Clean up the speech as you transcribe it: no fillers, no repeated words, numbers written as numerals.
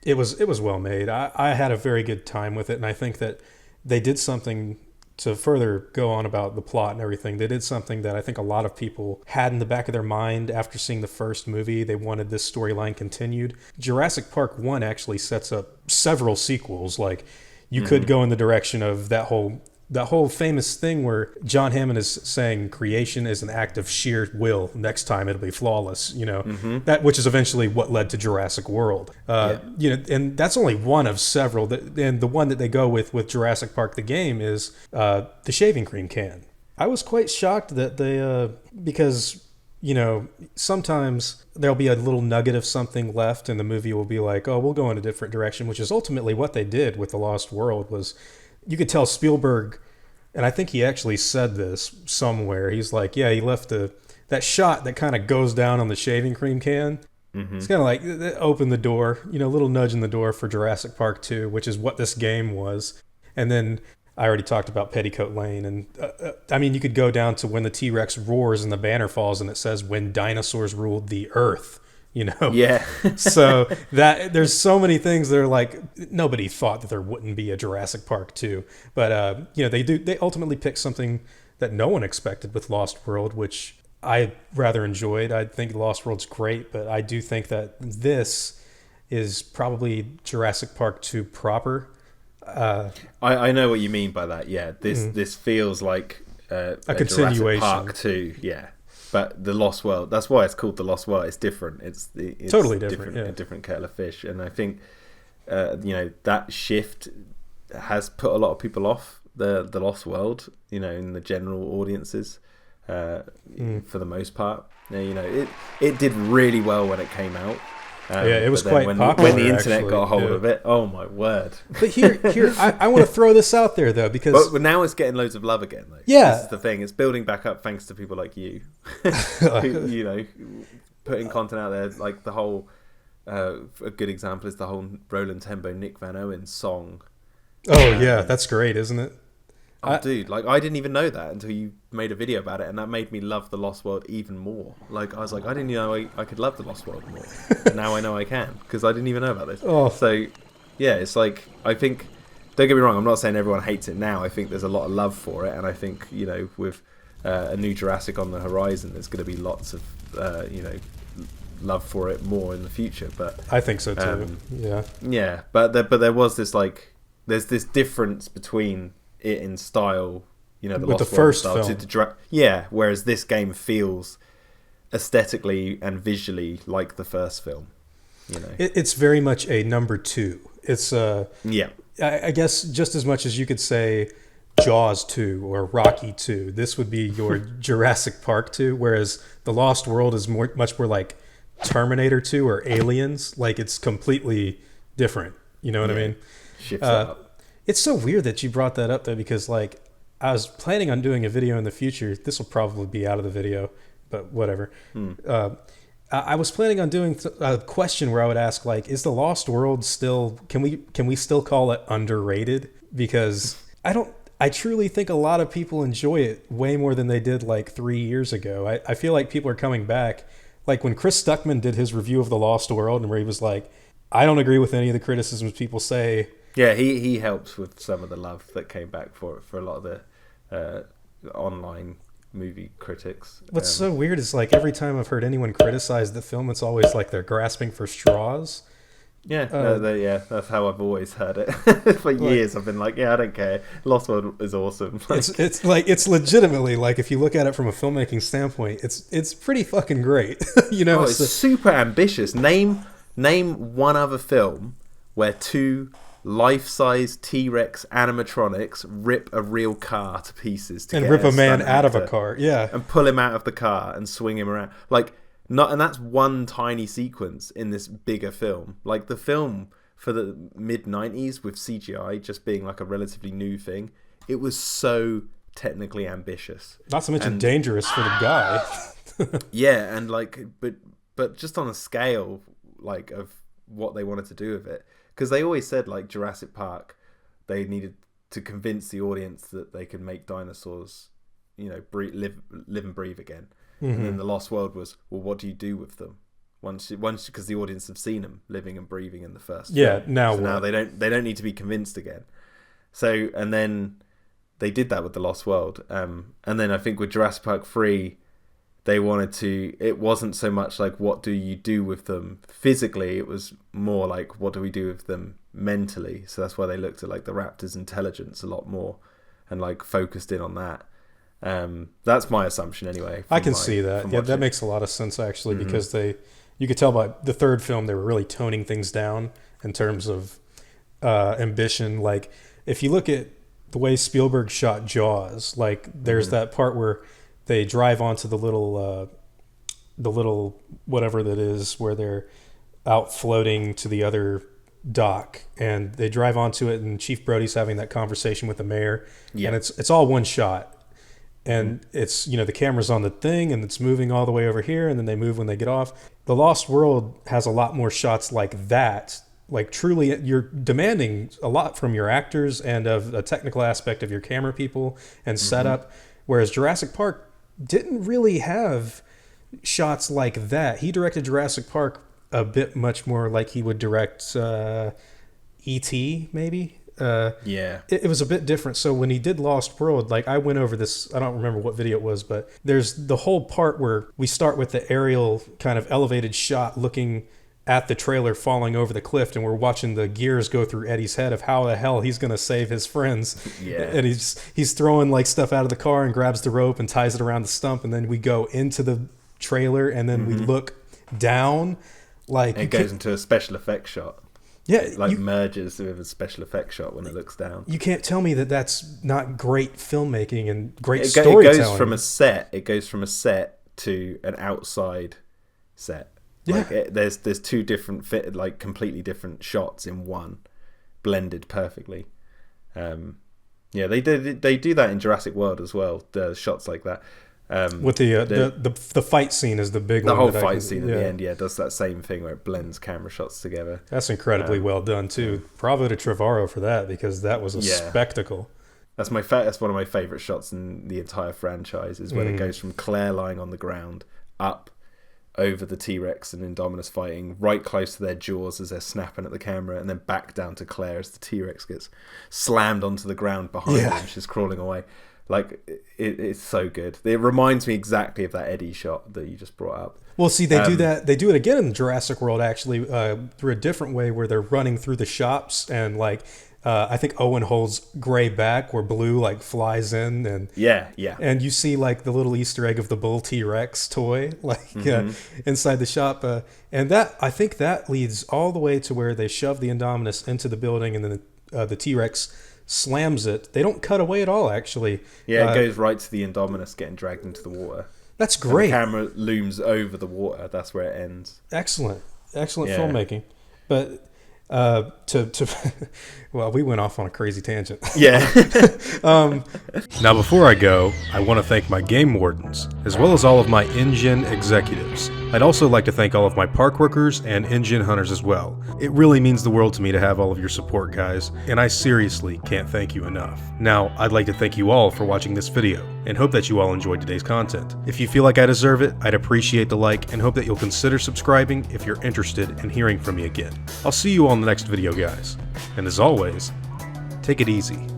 It was well made. I had a very good time with it, and I think that they did something to further go on about the plot and everything. They did something that I think a lot of people had in the back of their mind after seeing the first movie. They wanted this storyline continued. Jurassic Park 1 actually sets up several sequels. Like, you could go in the direction of that whole famous thing where John Hammond is saying creation is an act of sheer will. Next time it'll be flawless, that, which is eventually what led to Jurassic World. And that's only one of several. And the one that they go with Jurassic Park the game is the shaving cream can. I was quite shocked that they because sometimes there'll be a little nugget of something left and the movie will be like, oh, we'll go in a different direction, which is ultimately what they did with The Lost World. Was you could tell Spielberg, and I think he actually said this somewhere, he's like, yeah, he left that shot that kind of goes down on the shaving cream can. It's kind of like open the door, a little nudge in the door for Jurassic Park 2, which is what this game was. And then I already talked about Petticoat Lane. And I mean, you could go down to when the T-Rex roars and the banner falls and it says, when dinosaurs ruled the earth. Yeah. So that there's so many things that are like, nobody thought that there wouldn't be a Jurassic Park 2, but they ultimately picked something that no one expected with Lost World, which I rather enjoyed. I think Lost World's great, but I do think that this is probably Jurassic Park 2 proper. I know what you mean by that. Yeah, this feels like a continuation. Jurassic Park 2. Yeah. But the Lost World, that's why it's called the Lost World. It's different. It's totally different. A different kettle of fish. And I think, that shift has put a lot of people off the Lost World, in the general audiences, for the most part. It did really well when it came out. It was quite popular when the internet got a hold of it. Oh my word! But here, I want to throw this out there though, because but now it's getting loads of love again. Though. Yeah, this is the thing. It's building back up thanks to people like you, who, putting content out there. Like the whole, a good example is the whole Roland Tembo Nick Van Owen song. Oh yeah, that's great, isn't it? Dude, I didn't even know that until you made a video about it, and that made me love The Lost World even more. I was like, I didn't know I could love The Lost World more. Now I know I can, because I didn't even know about this. Oh. So, yeah, it's like, I think, don't get me wrong, I'm not saying everyone hates it now. I think there's a lot of love for it, and I think, with a new Jurassic on the horizon, there's going to be lots of, love for it more in the future. But I think so too. Yeah, but there was this, there's this difference between it in style, the with Lost the World first style film. Whereas this game feels aesthetically and visually like the first film. It's very much a number 2. It's I guess just as much as you could say Jaws 2 or Rocky 2, this would be your Jurassic Park 2, whereas The Lost World is much more like Terminator 2 or Aliens. Like, it's completely different. You know what I mean? Shifts up. It's so weird that you brought that up though, because I was planning on doing a video in the future. This will probably be out of the video, but whatever. I was planning on doing a question where I would ask, is the Lost World still, can we still call it underrated? Because I truly think a lot of people enjoy it way more than they did 3 years ago. I feel like people are coming back. Like when Chris Stuckman did his review of the Lost World, and where he was like, I don't agree with any of the criticisms people say. Yeah, he helps with some of the love that came back for a lot of the online movie critics. What's so weird is every time I've heard anyone criticize the film, it's always they're grasping for straws. Yeah, that's how I've always heard it. For years I've been I don't care. Lost World is awesome. It's legitimately, if you look at it from a filmmaking standpoint, it's pretty fucking great. It's super ambitious. Name one other film where 2 life-size T-Rex animatronics rip a real car to pieces and rip a man out of a car, and pull him out of the car and swing him around. And that's one tiny sequence in this bigger film. The film for the mid-90s with CGI just being a relatively new thing, it was so technically ambitious. Not to mention dangerous for the guy. Yeah, and but just on a scale of what they wanted to do with it. Because they always said, Jurassic Park, they needed to convince the audience that they could make dinosaurs, live and breathe again. And then The Lost World was, well, what do you do with them? once because the audience have seen them living and breathing in the first. Yeah, film. now So now they don't need to be convinced again. So and then they did that with The Lost World, and then I think with Jurassic Park 3, they wanted to. It wasn't so much like what do you do with them physically. It was more like what do we do with them mentally. So that's why they looked at like the raptor's intelligence a lot more, and like focused in on that. That's my assumption anyway. I can see that. Yeah, that makes a lot of sense actually, because you could tell by the third film they were really toning things down in terms of ambition. Like if you look at the way Spielberg shot Jaws, like there's that part where they drive onto the little whatever that is, where they're out floating to the other dock, and they drive onto it, and Chief Brody's having that conversation with the mayor, and it's all one shot. And it's, the camera's on the thing and it's moving all the way over here, and then they move when they get off. The Lost World has a lot more shots like that. Like truly, you're demanding a lot from your actors and of a technical aspect of your camera people and setup. Whereas Jurassic Park didn't really have shots like that. He directed Jurassic Park a bit much more like he would direct E.T. maybe. It was a bit different. So when he did Lost World, like I went over this, I don't remember what video it was, but there's the whole part where we start with the aerial kind of elevated shot looking at the trailer falling over the cliff, and we're watching the gears go through Eddie's head of how the hell he's going to save his friends. And he's throwing like stuff out of the car and grabs the rope and ties it around the stump, and then we go into the trailer, and then we look down, like it goes into a special effects shot. Yeah, it like merges with a special effects shot when it looks down. You can't tell me that that's not great filmmaking and great storytelling. It goes from a set. It goes from a set to an outside set. Yeah, like there's two different like completely different shots in one, blended perfectly. They do that in Jurassic World as well. The shots like that. With the fight scene is the big one. The whole fight scene at the end, does that same thing where it blends camera shots together. That's incredibly well done too. Bravo to Trevorrow for that, because that was a spectacle. That's one of my favorite shots in the entire franchise, is when it goes from Claire lying on the ground up over the T-Rex and Indominus fighting right close to their jaws as they're snapping at the camera, and then back down to Claire as the T-Rex gets slammed onto the ground behind her and she's crawling away. Like it's so good. It reminds me exactly of that Eddie shot that you just brought up. Well, see, they do that. They do it again in Jurassic World, actually, through a different way, where they're running through the shops, and like I think Owen holds Gray back, where Blue like flies in, and and you see like the little Easter egg of the bull T-Rex toy, like inside the shop, and that I think that leads all the way to where they shove the Indominus into the building, and then the T-Rex slams it. They don't cut away at all, actually. Yeah, it goes right to the Indominus getting dragged into the water. That's great. And the camera looms over the water. That's where it ends. Excellent filmmaking. But well, we went off on a crazy tangent. Yeah. Now, before I go, I want to thank my game wardens, as well as all of my InGen executives. I'd also like to thank all of my park workers and InGen hunters as well. It really means the world to me to have all of your support, guys, and I seriously can't thank you enough. Now, I'd like to thank you all for watching this video, and hope that you all enjoyed today's content. If you feel like I deserve it, I'd appreciate the like, and hope that you'll consider subscribing if you're interested in hearing from me again. I'll see you all in the next video, guys. And as always, take it easy.